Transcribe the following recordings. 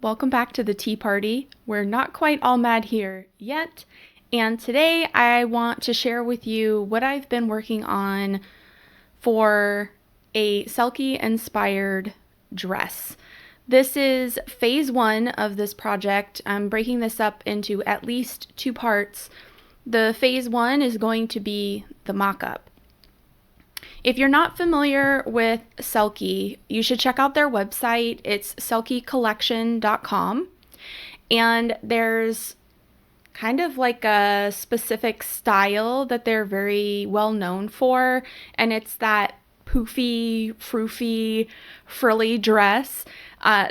Welcome back to the tea party. We're not quite all mad here yet, and today I want to share with you what I've been working on for a Selkie inspired dress. This is phase one of this project. I'm breaking this up into at least two parts. The phase one is going to be the mock-up. If you're not familiar with Selkie, you should check out their website. It's selkiecollection.com. And there's kind of like a specific style that they're very well known for. And it's that poofy, froofy, frilly dress.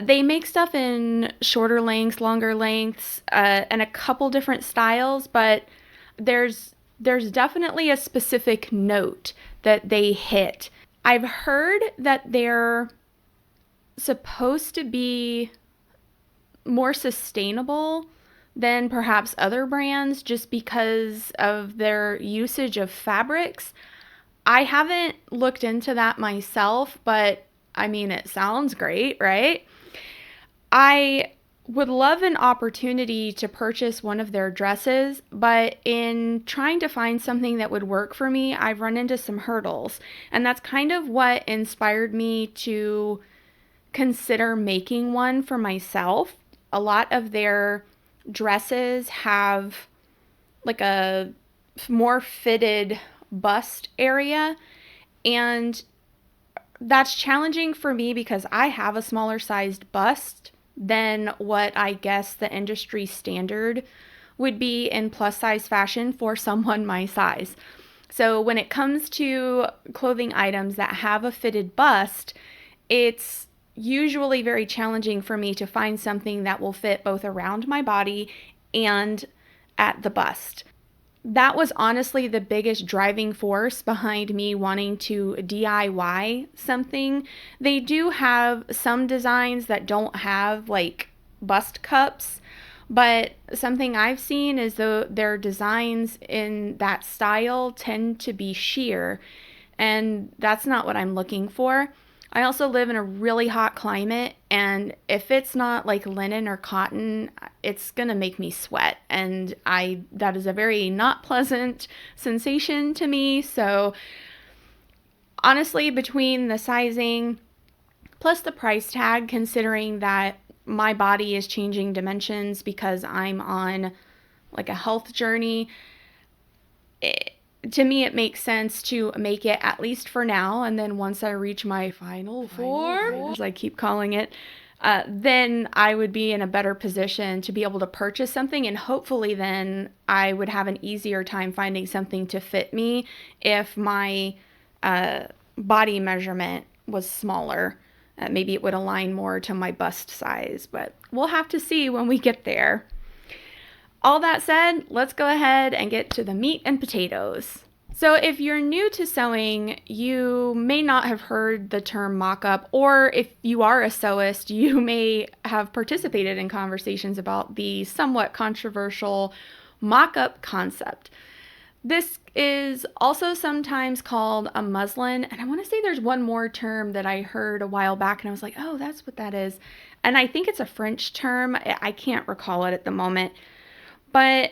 They make stuff in shorter lengths, longer lengths, and a couple different styles, but there's definitely a specific note that they hit. I've heard that they're supposed to be more sustainable than perhaps other brands just because of their usage of fabrics. I haven't looked into that myself, but I mean, it sounds great, right? I would love an opportunity to purchase one of their dresses, but in trying to find something that would work for me, I've run into some hurdles. And that's kind of what inspired me to consider making one for myself. A lot of their dresses have like a more fitted bust area, and that's challenging for me because I have a smaller sized bust than what I guess the industry standard would be in plus size fashion for someone my size. So when it comes to clothing items that have a fitted bust, it's usually very challenging for me to find something that will fit both around my body and at the bust. That was honestly the biggest driving force behind me wanting to DIY something. They do have some designs that don't have like bust cups, but something I've seen is their designs in that style tend to be sheer, and that's not what I'm looking for. I also live in a really hot climate, and if it's not like linen or cotton, it's gonna make me sweat, and that is a very not pleasant sensation to me. So honestly, between the sizing plus the price tag, considering that my body is changing dimensions because I'm on like a health journey, to me, it makes sense to make it at least for now, and then once I reach my final form, as I keep calling it, then I would be in a better position to be able to purchase something, and hopefully then I would have an easier time finding something to fit me if my body measurement was smaller. Maybe it would align more to my bust size, but we'll have to see when we get there. All that said, let's go ahead and get to the meat and potatoes. So if you're new to sewing, you may not have heard the term mock-up, or if you are a sewist, you may have participated in conversations about the somewhat controversial mock-up concept. This is also sometimes called a muslin, and I want to say there's one more term that I heard a while back, and I was like, oh, that's what that is. And I think it's a French term. I can't recall it at the moment. But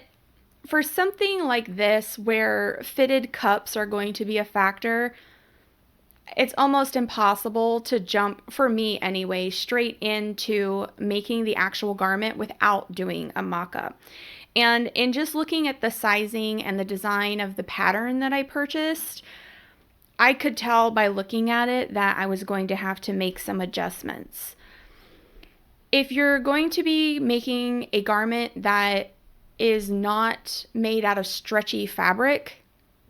for something like this, where fitted cups are going to be a factor, it's almost impossible to jump, for me anyway, straight into making the actual garment without doing a mock-up. And in just looking at the sizing and the design of the pattern that I purchased, I could tell by looking at it that I was going to have to make some adjustments. If you're going to be making a garment that is not made out of stretchy fabric,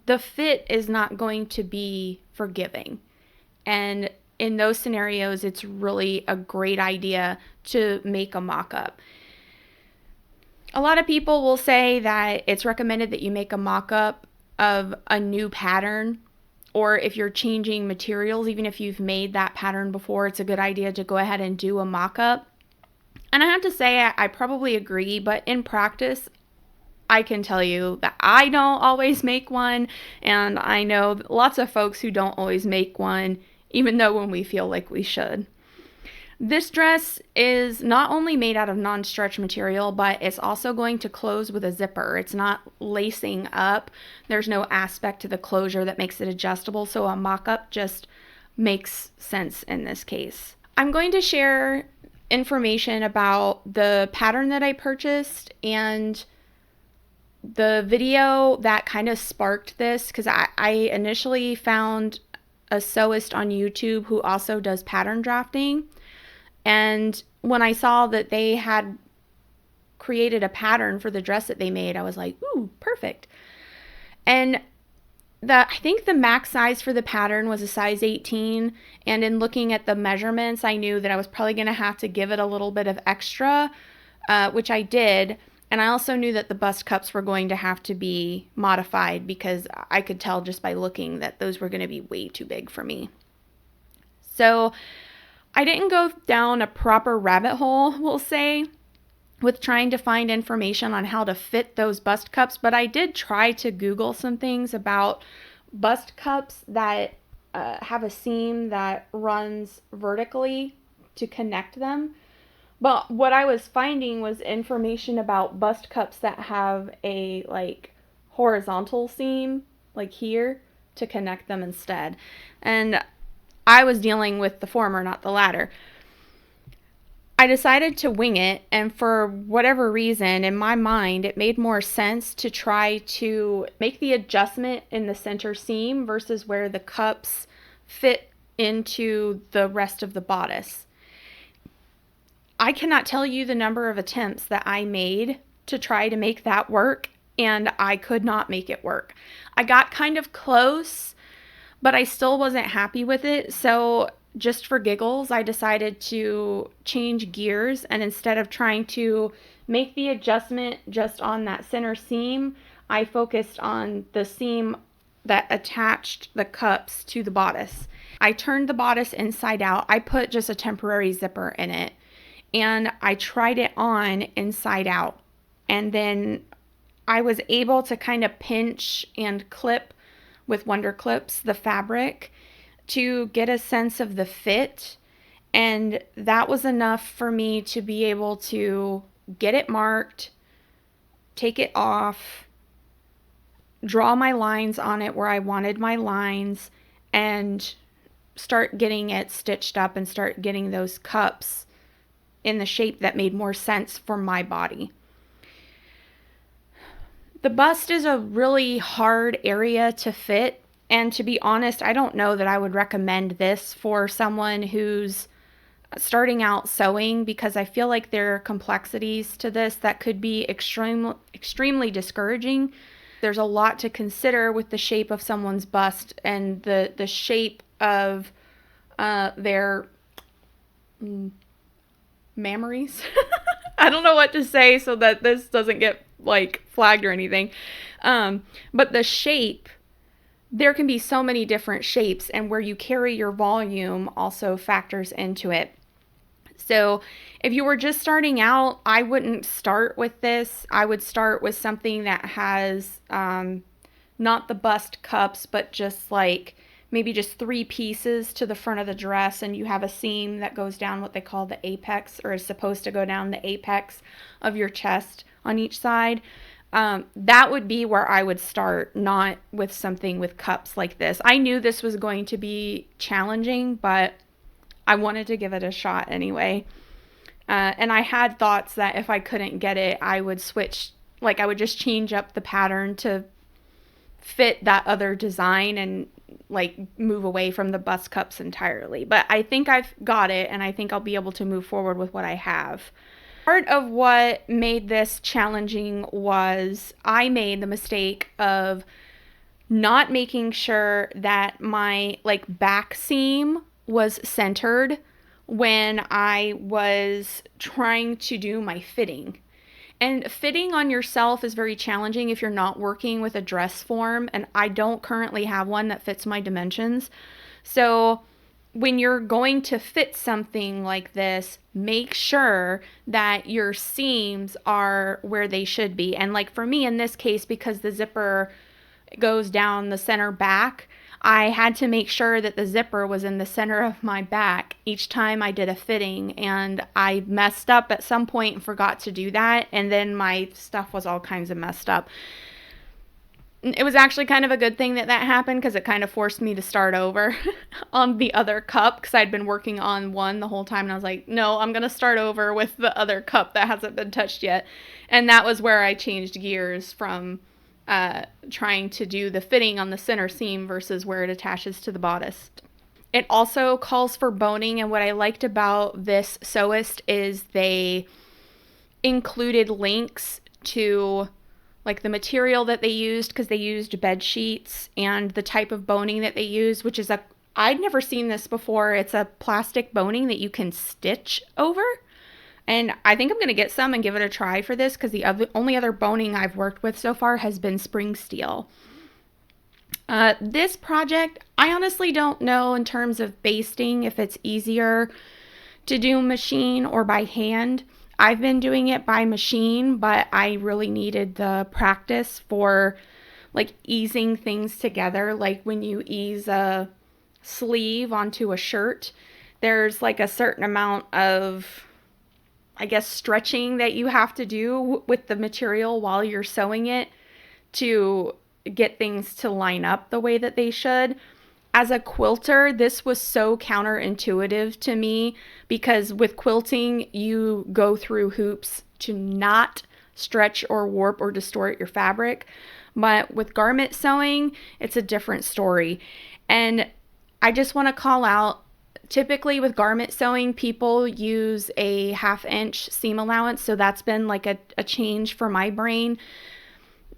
the fit is not going to be forgiving. And in those scenarios, it's really a great idea to make a mock-up. A lot of people will say that it's recommended that you make a mock-up of a new pattern, or if you're changing materials, even if you've made that pattern before, it's a good idea to go ahead and do a mock-up. And I have to say, I probably agree, but in practice, I can tell you that I don't always make one, and I know lots of folks who don't always make one, even though when we feel like we should. This dress is not only made out of non-stretch material, but it's also going to close with a zipper. It's not lacing up. There's no aspect to the closure that makes it adjustable, so a mock-up just makes sense in this case. I'm going to share information about the pattern that I purchased and the video that kind of sparked this, because I initially found a sewist on YouTube who also does pattern drafting. And when I saw that they had created a pattern for the dress that they made, I was like, ooh, perfect. And I think the max size for the pattern was a size 18. And in looking at the measurements, I knew that I was probably going to have to give it a little bit of extra, which I did. And I also knew that the bust cups were going to have to be modified because I could tell just by looking that those were going to be way too big for me. So I didn't go down a proper rabbit hole, we'll say, with trying to find information on how to fit those bust cups, but I did try to Google some things about bust cups that have a seam that runs vertically to connect them. But what I was finding was information about bust cups that have a horizontal seam, like here, to connect them instead. And I was dealing with the former, not the latter. I decided to wing it, and for whatever reason, in my mind, it made more sense to try to make the adjustment in the center seam versus where the cups fit into the rest of the bodice. I cannot tell you the number of attempts that I made to try to make that work, and I could not make it work. I got kind of close, but I still wasn't happy with it, so just for giggles, I decided to change gears, and instead of trying to make the adjustment just on that center seam, I focused on the seam that attached the cups to the bodice. I turned the bodice inside out. I put just a temporary zipper in it, and I tried it on inside out, and then I was able to kind of pinch and clip with Wonder Clips the fabric to get a sense of the fit, and that was enough for me to be able to get it marked, take it off, draw my lines on it where I wanted my lines, and start getting it stitched up and start getting those cups in the shape that made more sense for my body. The bust is a really hard area to fit, and to be honest, I don't know that I would recommend this for someone who's starting out sewing, because I feel like there are complexities to this that could be extremely discouraging. There's a lot to consider with the shape of someone's bust and the shape of their mammaries. I don't know what to say so that this doesn't get flagged or anything. But the shape, there can be so many different shapes, and where you carry your volume also factors into it. So if you were just starting out, I wouldn't start with this. I would start with something that has not the bust cups, but just maybe just 3 pieces to the front of the dress, and you have a seam that goes down what they call the apex, or is supposed to go down the apex of your chest on each side. That would be where I would start, not with something with cups like this. I knew this was going to be challenging, but I wanted to give it a shot anyway. And I had thoughts that if I couldn't get it, I would switch, I would just change up the pattern to fit that other design and move away from the bust cups entirely. But I think I've got it, and I think I'll be able to move forward with what I have. Part of what made this challenging was I made the mistake of not making sure that my back seam was centered when I was trying to do my fitting. And fitting on yourself is very challenging if you're not working with a dress form, and I don't currently have one that fits my dimensions. So when you're going to fit something like this, make sure that your seams are where they should be. And for me in this case, because the zipper goes down the center back, I had to make sure that the zipper was in the center of my back each time I did a fitting, and I messed up at some point and forgot to do that, and then my stuff was all kinds of messed up. It was actually kind of a good thing that that happened, because it kind of forced me to start over on the other cup, because I'd been working on one the whole time, and I was like, no, I'm going to start over with the other cup that hasn't been touched yet. And that was where I changed gears from trying to do the fitting on the center seam versus where it attaches to the bodice. It also calls for boning, and what I liked about this sewist is they included links to like the material that they used, because they used bed sheets, and the type of boning that they use, which is I'd never seen this before. It's a plastic boning that you can stitch over. And I think I'm going to get some and give it a try for this, because the only other boning I've worked with so far has been spring steel. This project, I honestly don't know in terms of basting if it's easier to do machine or by hand. I've been doing it by machine, but I really needed the practice for like easing things together. Like when you ease a sleeve onto a shirt, there's like a certain amount of, I guess, stretching that you have to do with the material while you're sewing it to get things to line up the way that they should. As a quilter, this was so counterintuitive to me, because with quilting, you go through hoops to not stretch or warp or distort your fabric. But with garment sewing, it's a different story. And I just want to call out, typically with garment sewing, people use a 1/2 inch seam allowance. So that's been like a change for my brain.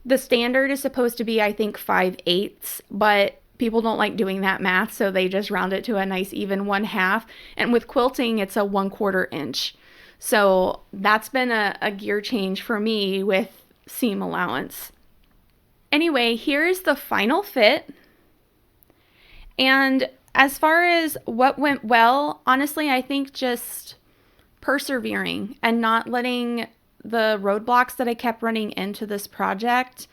The standard is supposed to be, I think, 5/8, but people don't like doing that math, so they just round it to a nice even 1/2. And with quilting, it's a 1/4 inch. So that's been a gear change for me with seam allowance. Anyway, here's the final fit. And as far as what went well, honestly, I think just persevering and not letting the roadblocks that I kept running into this project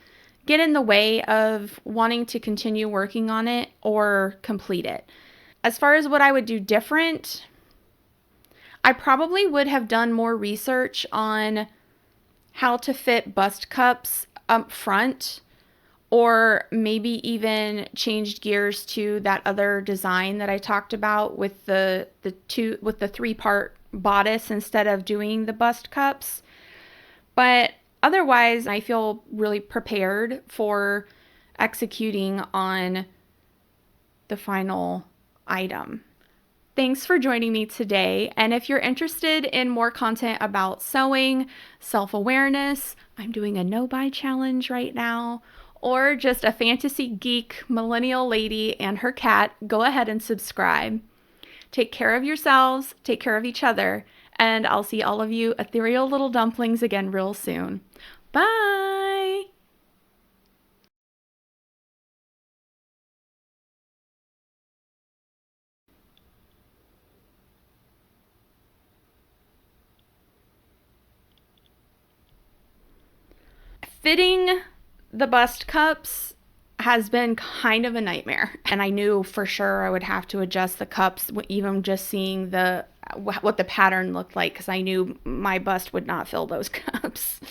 get in the way of wanting to continue working on it or complete it. As far as what I would do different, I probably would have done more research on how to fit bust cups up front, or maybe even changed gears to that other design that I talked about with the 3-part bodice instead of doing the bust cups. But otherwise, I feel really prepared for executing on the final item. Thanks for joining me today. And if you're interested in more content about sewing, self-awareness, I'm doing a no-buy challenge right now, or just a fantasy geek millennial lady and her cat, go ahead and subscribe. Take care of yourselves, take care of each other, and I'll see all of you ethereal little dumplings again real soon. Bye! Fitting the bust cups has been kind of a nightmare, and I knew for sure I would have to adjust the cups, even just seeing what the pattern looked like, because I knew my bust would not fill those cups.